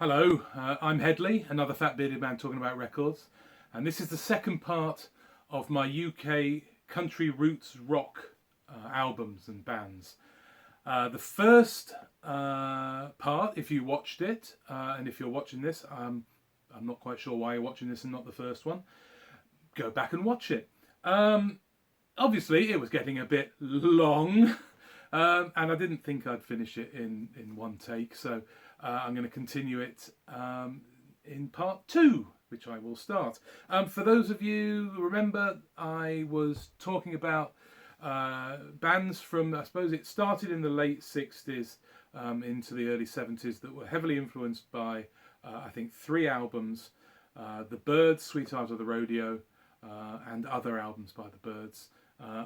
Hello, I'm Headley, another fat bearded man talking about records, and this is the second part of my UK country roots rock albums and bands. The first part, if you watched it, and if you're watching this, I'm not quite sure why you're watching this and not the first one, go back and watch it. Obviously, it was getting a bit long. And I didn't think I'd finish it in one take, so I'm going to continue it in part two, which I will start. For those of you who remember, I was talking about bands from, I suppose it started in the late 60s into the early 70s that were heavily influenced by, I think, three albums, The Byrds, Sweetheart of the Rodeo, and other albums by The Byrds.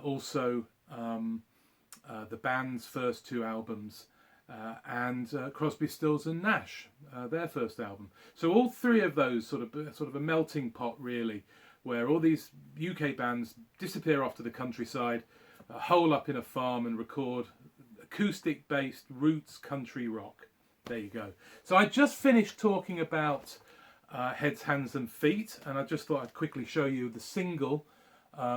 Also, the band's first two albums, and Crosby, Stills and Nash, their first album. So all three of those sort of a melting pot, really, where all these UK bands disappear off to the countryside, hole up in a farm and record acoustic-based roots country rock. There you go. So I just finished talking about Heads, Hands and Feet, and I just thought I'd quickly show you the single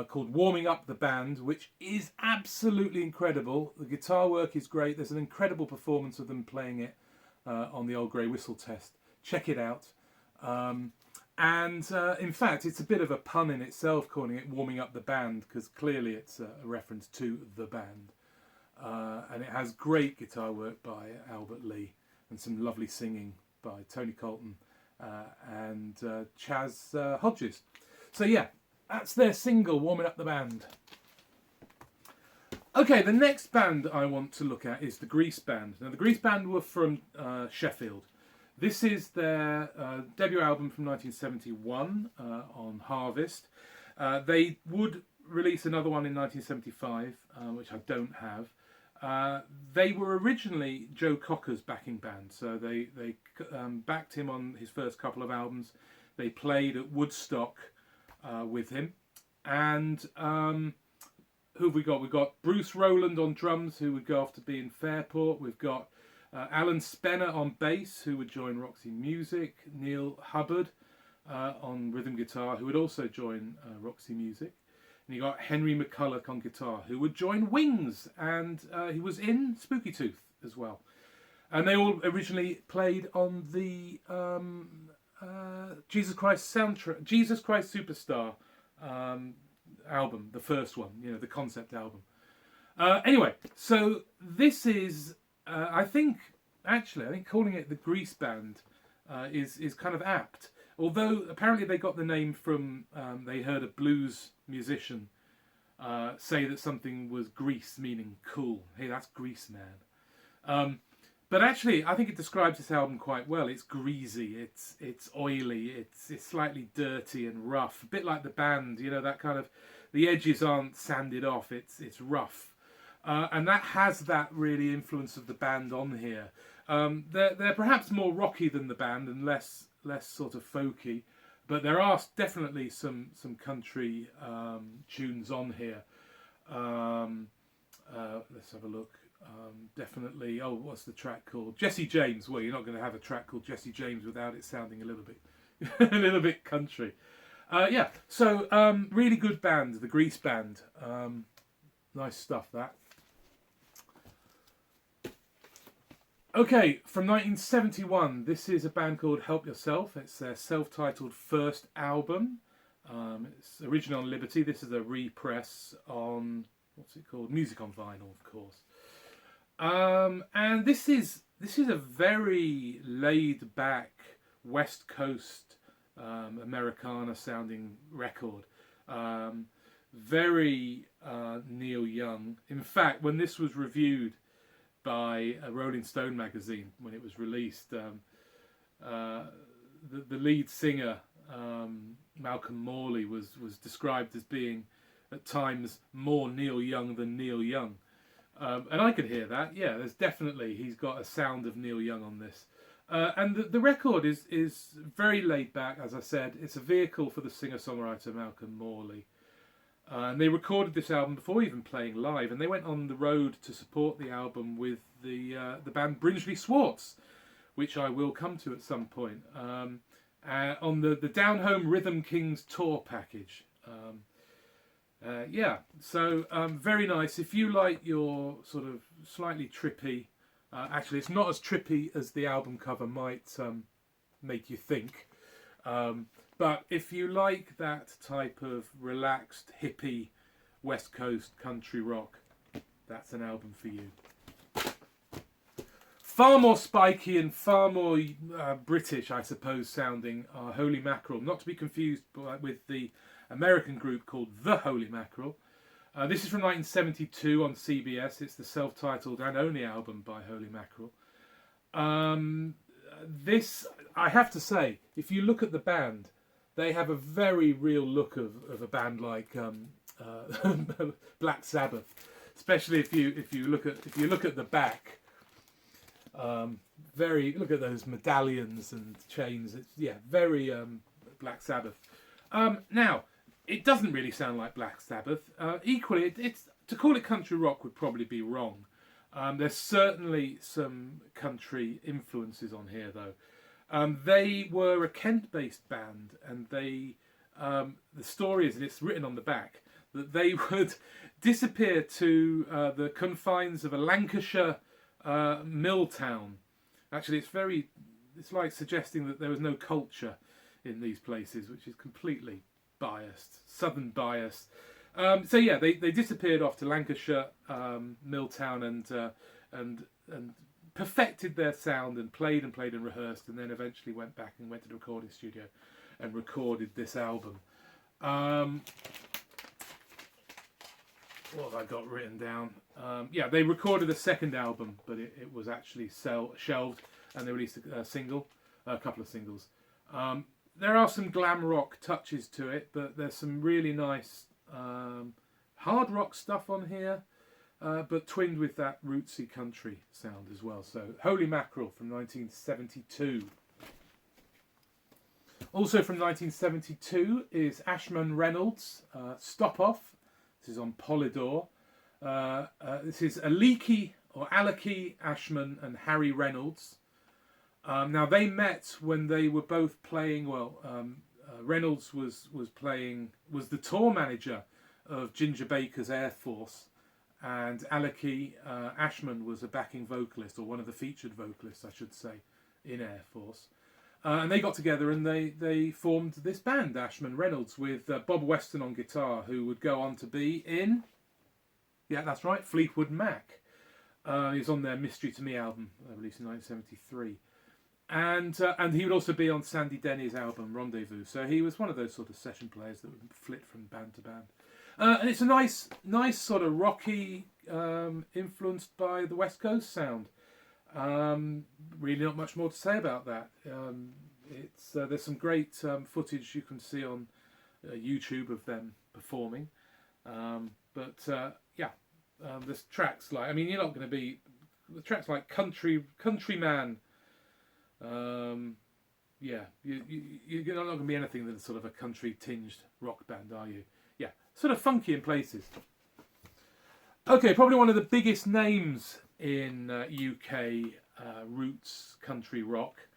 called Warming Up the Band, which is absolutely incredible. The guitar work is great. There's an incredible performance of them playing it on the old grey whistle test. Check it out. In fact, it's a bit of a pun in itself calling it Warming Up the Band, because clearly it's a reference to the band. And it has great guitar work by Albert Lee and some lovely singing by Tony Colton and Chaz Hodges. So yeah, that's their single, Warming Up the Band. Okay, the next band I want to look at is the Grease Band. Now, the Grease Band were from Sheffield. This is their debut album from 1971 on Harvest. They would release another one in 1975, which I don't have. They were originally Joe Cocker's backing band, so they backed him on his first couple of albums. They played at Woodstock with him, and who have we got? We've got Bruce Rowland on drums, who would go off to be in Fairport. We've got Alan Spenner on bass, who would join Roxy Music. Neil Hubbard on rhythm guitar, who would also join Roxy Music. And you got Henry McCulloch on guitar, who would join Wings, and he was in Spooky Tooth as well. And they all originally played on the Jesus Christ soundtrack, Jesus Christ Superstar album, the first one, the concept album. Anyway, so this is, I think calling it the Grease Band is kind of apt. Although apparently they got the name from, they heard a blues musician say that something was grease, meaning cool. Hey, that's Grease, man. But actually, I think it describes this album quite well. It's greasy, it's oily, it's slightly dirty and rough, a bit like the band. That kind of, the edges aren't sanded off. It's rough, and that has that really influence of the band on here. They're perhaps more rocky than the band and less sort of folky, but there are definitely some country tunes on here. Let's have a look. Definitely. Oh, what's the track called? Jesse James. Well, you're not going to have a track called Jesse James without it sounding a little bit, a little bit country. Yeah. So really good band, the Grease Band. Nice stuff. That. Okay, from 1971, this is a band called Help Yourself. It's their self-titled first album. It's originally on Liberty. This is a repress on, what's it called? Music on Vinyl, of course. And this is a very laid-back West Coast Americana sounding record. Very Neil Young. In fact, when this was reviewed by a Rolling Stone magazine when it was released, the lead singer Malcolm Morley was described as being at times more Neil Young than Neil Young. And I could hear that. Yeah, there's definitely, he's got a sound of Neil Young on this. And the record is very laid back, as I said. It's a vehicle for the singer-songwriter Malcolm Morley. And they recorded this album before even playing live, and they went on the road to support the album with the band Brinsley Swartz, which I will come to at some point, on the Down Home Rhythm Kings tour package. Yeah, so very nice. If you like your sort of slightly trippy, actually it's not as trippy as the album cover might make you think, but if you like that type of relaxed, hippie, West Coast country rock, that's an album for you. Far more spiky and far more British, I suppose, sounding are Holy Mackerel. Not to be confused with the American group called The Holy Mackerel. This is from 1972 on CBS. It's the self-titled and only album by Holy Mackerel. This, I have to say, if you look at the band, they have a very real look of a band like Black Sabbath, especially if you look at the back. Look at those medallions and chains. It's very Black Sabbath. Now it doesn't really sound like Black Sabbath. Equally, it's to call it country rock would probably be wrong. There's certainly some country influences on here, though. They were a Kent-based band, and the story is, and it's written on the back, that they would disappear to the confines of a Lancashire mill town. Actually, it's like suggesting that there was no culture in these places, which is completely biased, southern bias. So yeah, they disappeared off to Lancashire mill town and perfected their sound and played and rehearsed, and then eventually went back and went to the recording studio and recorded this album. What have I got written down? Yeah, they recorded a second album, but it was actually shelved, and they released a couple of singles. There are some glam rock touches to it, but there's some really nice hard rock stuff on here, but twinned with that rootsy country sound as well. So Holy Mackerel from 1972. Also from 1972 is Ashman Reynolds, Stop Off. This is on Polydor. This is Aleki Ashman and Harry Reynolds. Now they met when they were both playing. Reynolds was the tour manager of Ginger Baker's Air Force, and Aleki Ashman was a backing vocalist, or one of the featured vocalists, I should say, in Air Force. And they got together and they formed this band, Ashman Reynolds, with Bob Weston on guitar, who would go on to be in, yeah, that's right, Fleetwood Mac. He was on their Mystery to Me album, released in 1973. And he would also be on Sandy Denny's album, Rendezvous. So he was one of those sort of session players that would flit from band to band. And it's a nice sort of rocky, influenced by the West Coast sound. Really not much more to say about that. There's some great footage you can see on YouTube of them performing. There's tracks like, you're not going to be, the tracks like Countryman. You're not going to be anything than sort of a country tinged rock band, are you? Yeah, sort of funky in places. Okay, probably one of the biggest names in UK roots country rock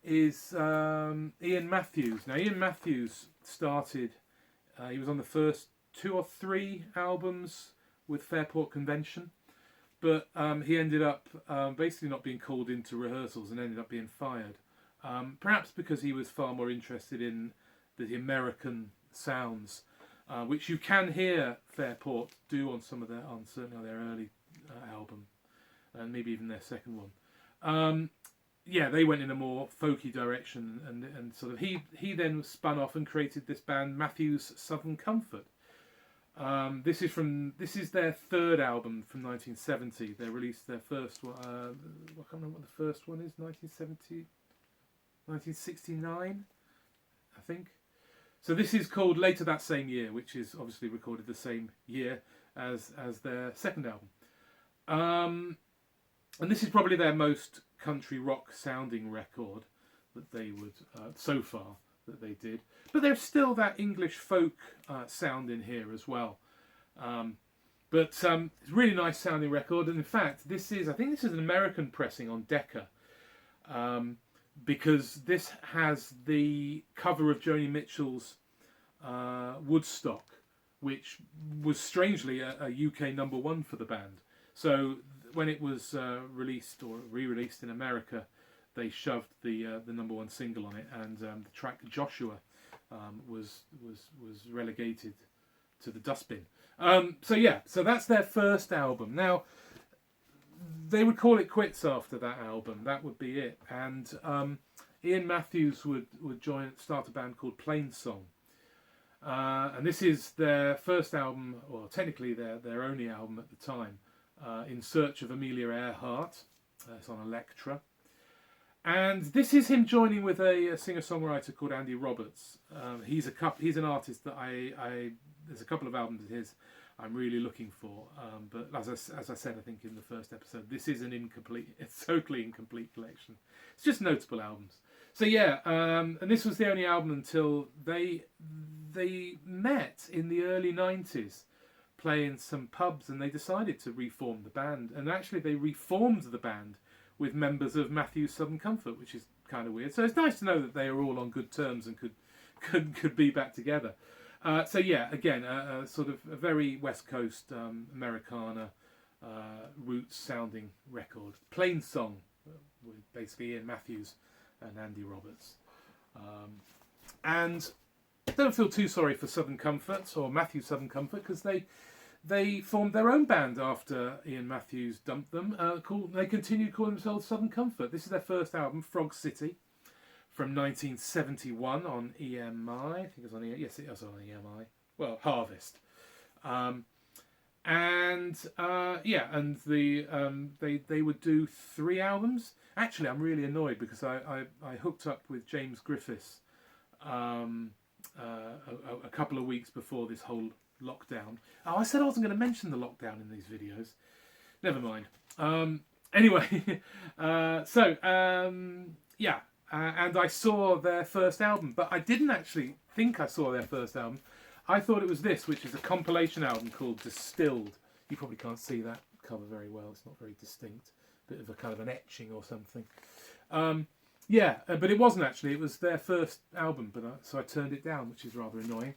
is Ian Matthews. Now, Ian Matthews started, he was on the first 2 or 3 albums with Fairport Convention, but he ended up basically not being called into rehearsals and ended up being fired. Perhaps because he was far more interested in the American sounds, which you can hear Fairport do on certainly on their early album, and maybe even their second one. They went in a more folky direction, and sort of he then spun off and created this band, Matthews Southern Comfort. This is their third album from 1970. They released their first one. I can't remember what the first one is. 1969, I think. So this is called Later That Same Year, which is obviously recorded the same year as their second album. And this is probably their most country rock sounding record that they would so far that they did. But there's still that English folk sound in here as well. It's a really nice sounding record. And in fact, I think this is an American pressing on Decca. because this has the cover of Joni Mitchell's Woodstock, which was strangely a UK #1 for the band. So when it was released or re-released in America, they shoved the #1 single on it, and the track Joshua was relegated to the dustbin. So that's their first album. Now they would call it quits after that album. That would be it. And Ian Matthews would start a band called Plainsong. And this is their first album, or technically their only album at the time, In Search of Amelia Earhart. It's on Elektra. And this is him joining with a singer-songwriter called Andy Roberts. He's an artist that there's a couple of albums of his I'm really looking for. But as I said, I think in the first episode, this is it's totally incomplete collection. It's just notable albums. So yeah, and this was the only album until they met in the early 90s, playing some pubs, and they decided to reform the band. And actually they reformed the band with members of Matthew's Southern Comfort, which is kind of weird. So it's nice to know that they are all on good terms and could be back together. So yeah, again, sort of a very West Coast Americana roots sounding record. Plainsong, with basically Ian Matthews and Andy Roberts. And don't feel too sorry for Southern Comfort or Matthew's Southern Comfort, because they formed their own band after Ian Matthews dumped them. They continued calling themselves Southern Comfort. This is their first album, Frog City, from 1971 on EMI. I think it was on EMI. Yes, it was on EMI. Well, Harvest. And they would do 3 albums. Actually, I'm really annoyed because I hooked up with James Griffiths a couple of weeks before this whole lockdown. Oh, I said I wasn't going to mention the lockdown in these videos. Never mind. Anyway, and I saw their first album, but I didn't actually think I saw their first album. I thought it was this, which is a compilation album called Distilled. You probably can't see that cover very well. It's not very distinct. Bit of a kind of an etching or something. But it wasn't actually. It was their first album, so I turned it down, which is rather annoying.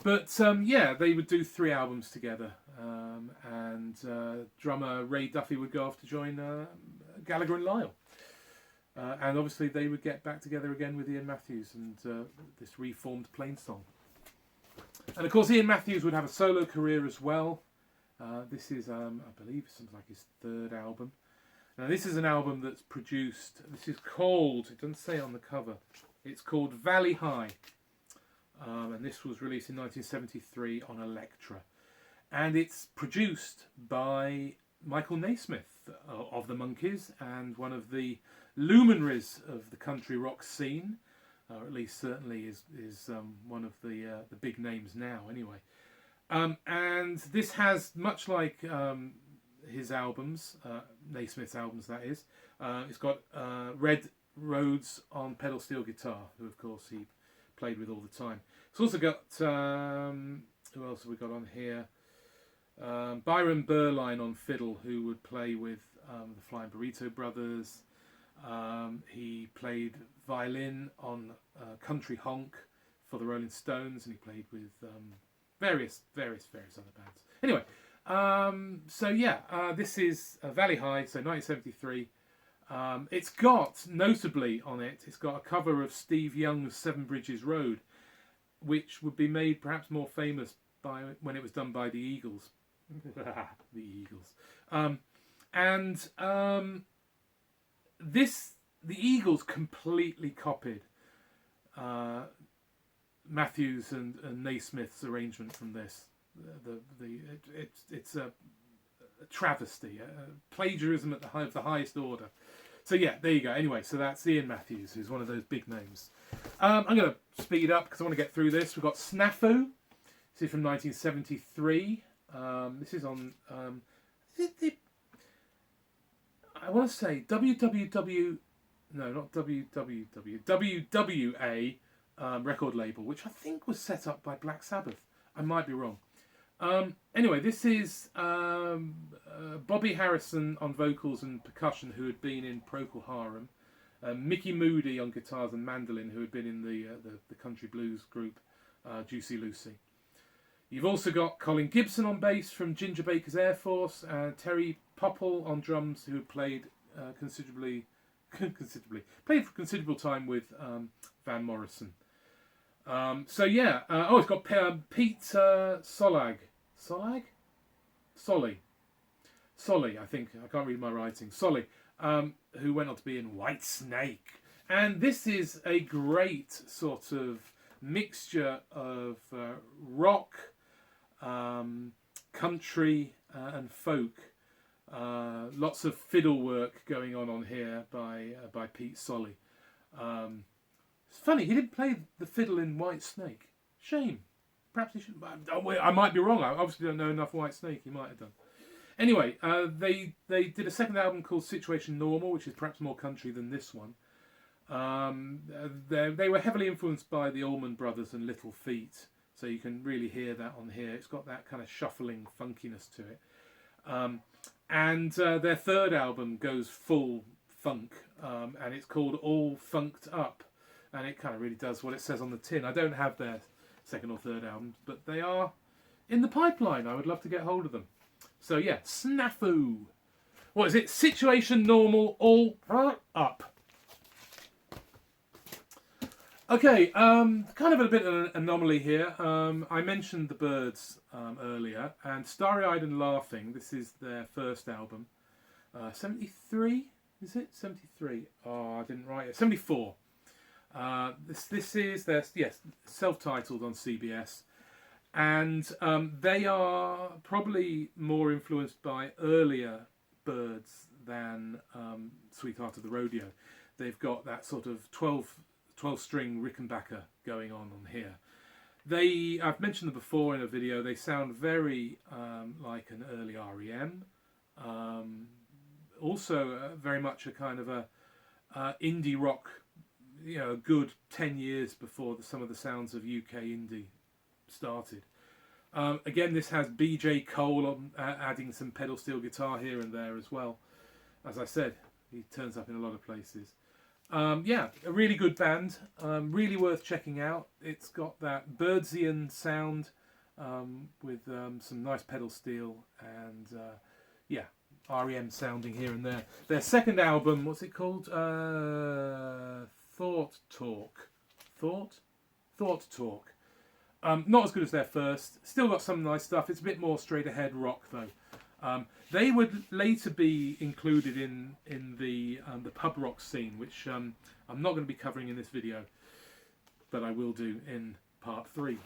But they would do 3 albums together, and drummer Ray Duffy would go off to join Gallagher and Lyle. And obviously they would get back together again with Ian Matthews and this reformed Plainsong. And of course Ian Matthews would have a solo career as well. This is, I believe, something like his 3rd album. Now this is an album that's produced, this is called, it doesn't say on the cover, it's called Valley High. And this was released in 1973 on Elektra. And it's produced by Michael Naismith of the Monkees, and one of the luminaries of the country rock scene, or at least certainly is one of the big names now anyway. And this has, much like his albums, Naismith's albums that is, it's got Red Rhodes on pedal steel guitar, who of course he played with all the time. It's also got, who else have we got on here? Byron Berline on fiddle, who would play with the Flying Burrito Brothers. He played violin on Country Honk for the Rolling Stones, and he played with various other bands. Anyway, this is Valley High, so 1973. It's got, notably on it, it's got a cover of Steve Young's Seven Bridges Road, which would be made perhaps more famous by when it was done by the Eagles. The Eagles. The Eagles completely copied Matthews and Naismith's arrangement from this. It's a travesty, plagiarism at the highest order. So yeah, there you go. Anyway, so that's Ian Matthews, who's one of those big names. I'm going to speed up because I want to get through this. We've got Snafu. This is from 1973. This is on, I want to say WWA record label, which I think was set up by Black Sabbath. I might be wrong. Anyway, this is Bobby Harrison on vocals and percussion, who had been in Procol Harum, Mickey Moody on guitars and mandolin, who had been in the country blues group Juicy Lucy. You've also got Colin Gibson on bass from Ginger Baker's Air Force, and Terry Popple on drums, who played played for considerable time with Van Morrison. So yeah, it's got Pete Solag, Solly, I think. I can't read my writing. Solly, who went on to be in White Snake. And this is a great sort of mixture of rock, country, and folk. Lots of fiddle work going on here by Pete Solly. It's funny, he didn't play the fiddle in White Snake. Shame. Perhaps he should. I might be wrong. I obviously don't know enough White Snake. He might have done. Anyway, they did a second album called Situation Normal, which is perhaps more country than this one. They were heavily influenced by the Allman Brothers and Little Feat, so you can really hear that on here. It's got that kind of shuffling funkiness to it. And their third album goes full funk, and it's called All Funked Up, and it kind of really does what it says on the tin. I don't have their second or third albums, but they are in the pipeline. I would love to get hold of them. So yeah, Snafu. What is it? Situation Normal, All Up. Okay, kind of a bit of an anomaly here. I mentioned the Byrds earlier, and Starry Eyed and Laughing, this is their first album. 73, is it? 73. Oh, I didn't write it. 74. This is their, yes, self-titled on CBS. And they are probably more influenced by earlier Byrds than Sweetheart of the Rodeo. They've got that sort of 12-string Rickenbacker going on here. I've mentioned them before in a video, they sound very like an early REM. Also very much a kind of a indie rock, a good 10 years before some of the sounds of UK indie started. Again, this has BJ Cole adding some pedal steel guitar here and there as well. As I said, he turns up in a lot of places. Yeah, a really good band, really worth checking out. It's got that Byrdsian sound with some nice pedal steel and yeah, REM sounding here and there. Their second album, what's it called? Thought Talk. Not as good as their first. Still got some nice stuff. It's a bit more straight ahead rock though. They would later be included in the pub rock scene, which I'm not going to be covering in this video, but I will do in part 3.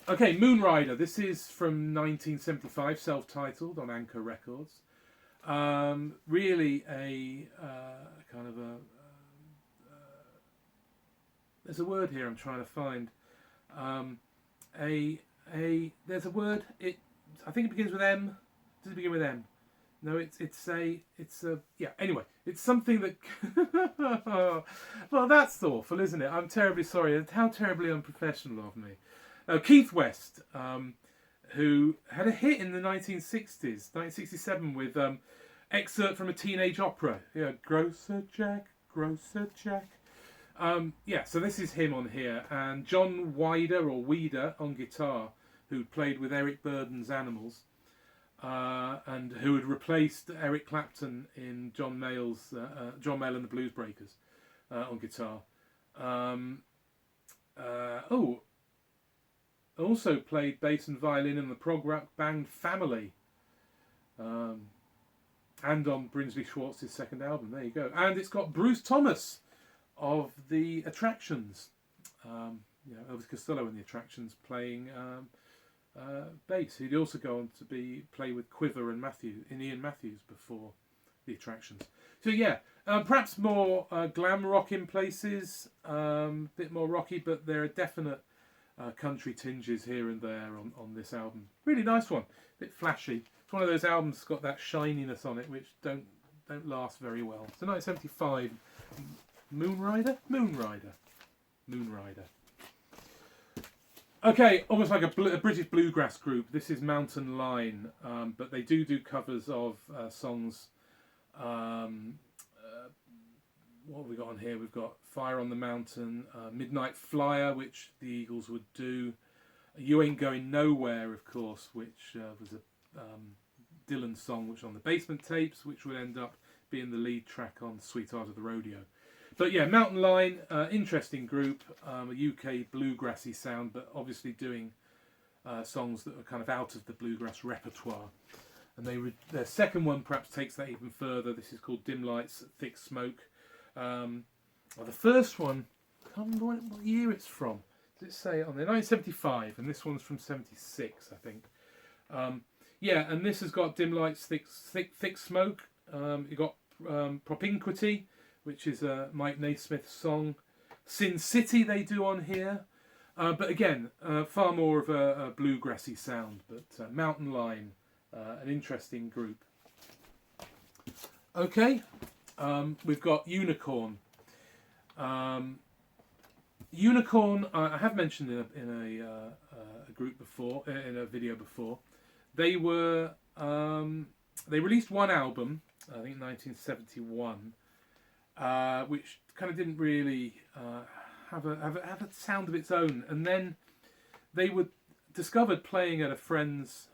Okay, Moonrider. This is from 1975, self-titled on Anchor Records. Really a kind of a there's a word here I'm trying to find. There's a word. I think it begins with M. Does it begin with M? No, it's a yeah. Anyway, it's something that. Well, that's awful, isn't it? I'm terribly sorry. How terribly unprofessional of me. Keith West, who had a hit in the 1960s, 1967, with excerpt from a teenage opera. Yeah, Grocer Jack, Grocer Jack. Yeah, so this is him on here, and John Weeder on guitar, who played with Eric Burdon's Animals, and who had replaced Eric Clapton in John Mayall and the Blues Breakers on guitar. Also played bass and violin in the prog rock band Family, and on Brinsley Schwartz's second album. There you go. And it's got Bruce Thomas of the Attractions, Elvis Costello in the Attractions playing bass. He'd also go on to play with Quiver and Ian Matthews before the Attractions. So yeah, perhaps more glam rock in places, bit more rocky, but there are definite country tinges here and there on this album. Really nice one, bit flashy. It's one of those albums that's got that shininess on it which don't last very well. So 1975. Moonrider. Okay, almost like a British bluegrass group. This is Mountain Line, but they do covers of songs what have we got on here? We've got Fire on the Mountain, Midnight Flyer, which the Eagles would do. You Ain't Going Nowhere, of course, which was a Dylan song, which on the Basement Tapes, which would end up being the lead track on Sweetheart of the Rodeo. But yeah, Mountain Line, interesting group, a UK bluegrassy sound, but obviously doing songs that are kind of out of the bluegrass repertoire. And their second one perhaps takes that even further. This is called Dim Lights, Thick Smoke. The first one, I can't remember what year it's from. Does it say on there? 1975, and this one's from 76, I think. Yeah, and this has got Dim Lights, Thick Smoke. You got Propinquity, which is a Mike Naismith song. Sin City they do on here. But again, far more of a bluegrassy sound. But Mountain Line, an interesting group. Okay, we've got Unicorn. Unicorn, I have mentioned in a group before, in a video before. They were they released one album, I think in 1971, which kind of didn't really have a sound of its own. And then they were discovered playing at a friend's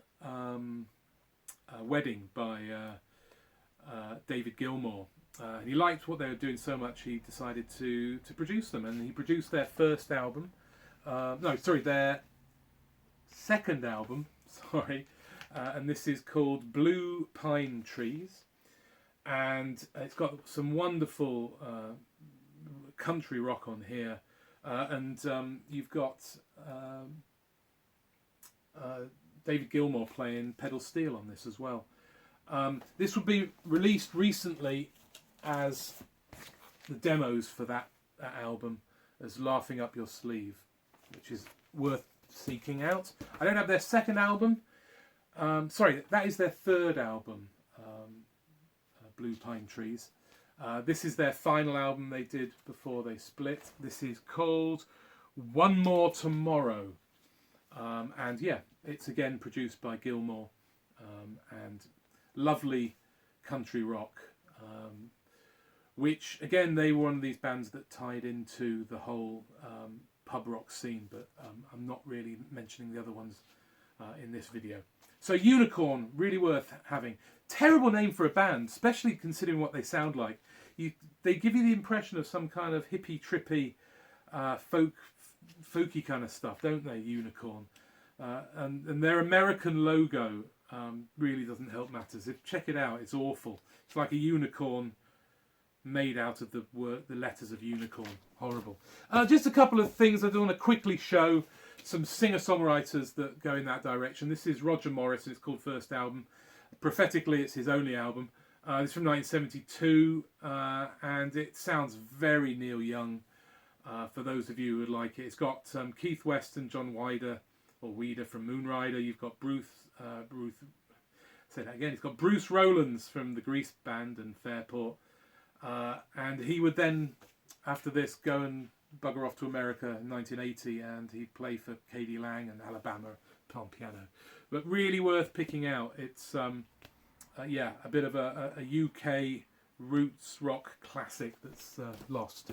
wedding by David Gilmour. He liked what they were doing so much, he decided to produce them, and he produced their first album. Their second album. Sorry, and this is called Blue Pine Trees, and it's got some wonderful country rock on here, and you've got David Gilmour playing pedal steel on this as well. This would be released recently as the demos for that album as Laughing Up Your Sleeve, which is worth seeking out. I don't have their second album. That is their third album, Blue Pine Trees. This is their final album they did before they split. This is called One More Tomorrow. And yeah, it's again produced by Gilmour, and lovely country rock, which again, they were one of these bands that tied into the whole pub rock scene, but I'm not really mentioning the other ones in this video. So Unicorn, really worth having. Terrible name for a band, especially considering what they sound like. They give you the impression of some kind of hippie, trippy, folky kind of stuff, don't they, Unicorn? And their American logo really doesn't help matters. Check it out, it's awful. It's like a unicorn made out of the letters of unicorn. Horrible. Just a couple of things I do want to quickly show. Some singer-songwriters that go in that direction. This is Roger Morris, and it's called First Album. Prophetically, it's his only album. It's from 1972, and it sounds very Neil Young, for those of you who would like it. It's got Keith West and John Weeder from Moonrider. You've got it's got Bruce Rowlands from the Grease Band and Fairport. And he would then, after this, go and bugger off to America in 1980, and he'd play for K.D. Lang and Alabama on piano. But really worth picking out. It's a bit of a UK roots rock classic that's lost.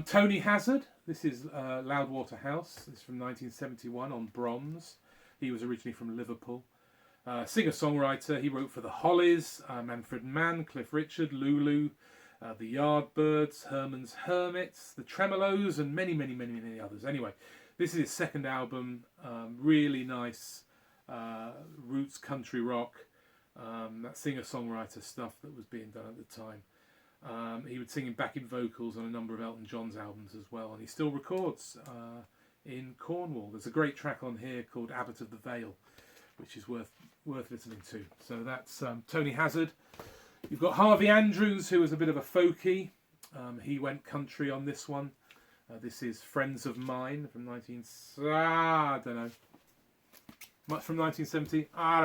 Tony Hazard, this is Loudwater House. This is from 1971 on Bronze. He was originally from Liverpool. Singer-songwriter, he wrote for the Hollies, Manfred Mann, Cliff Richard, Lulu, the Yardbirds, Herman's Hermits, the Tremolos, and many, many, many, many others. Anyway, this is his second album. Really nice roots country rock. That singer-songwriter stuff that was being done at the time. He would sing in backing vocals on a number of Elton John's albums as well, and he still records in Cornwall. There's a great track on here called Abbot of the Vale, which is worth listening to. So that's Tony Hazard. You've got Harvey Andrews, who was a bit of a folky. He went country on this one. This is Friends of Mine from 1970. I don't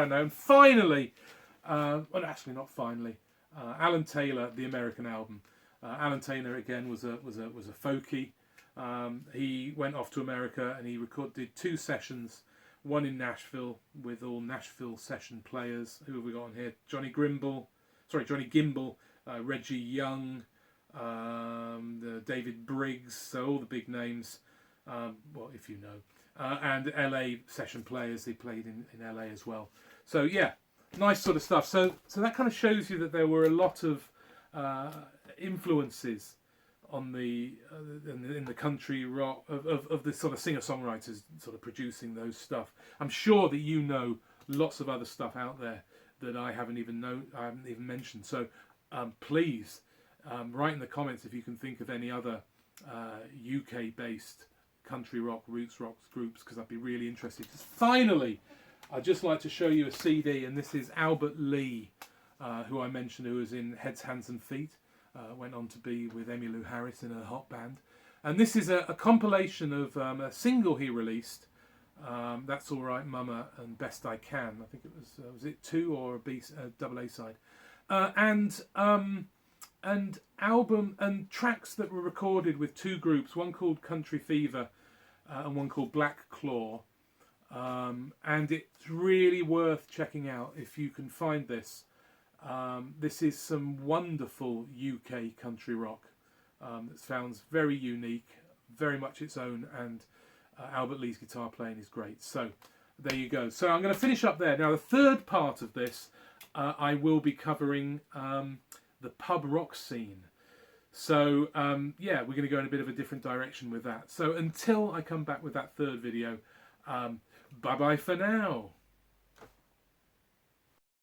know. And finally, well, actually not finally, Alan Taylor, the American album. Alan Taylor again was a folky. He went off to America and he did 2 sessions. One in Nashville with all Nashville session players. Who have we got on here? Johnny Gimble, Reggie Young, the David Briggs, so all the big names, well, if you know, and LA session players, they played in LA as well. So yeah, nice sort of stuff. So that kind of shows you that there were a lot of influences on in the country rock of the sort of singer-songwriters sort of producing those stuff. I'm sure that you know lots of other stuff out there that I haven't even mentioned. So please write in the comments if you can think of any other UK-based country rock, roots rock groups, because I'd be really interested. Finally, I'd just like to show you a CD, and this is Albert Lee, who I mentioned, who was in Heads, Hands and Feet. Went on to be with Emmylou Harris in a hot band. And this is a compilation of a single he released, That's All Right Mama and Best I Can. I think it was it 2 or a double A side? And album and tracks that were recorded with 2 groups, one called Country Fever and one called Black Claw. And it's really worth checking out if you can find this. This is some wonderful UK country rock that sounds very unique, very much its own, and Albert Lee's guitar playing is great. So there you go. So I'm going to finish up there. Now the third part of this, I will be covering the pub rock scene. So yeah, we're going to go in a bit of a different direction with that. So until I come back with that third video, bye bye for now.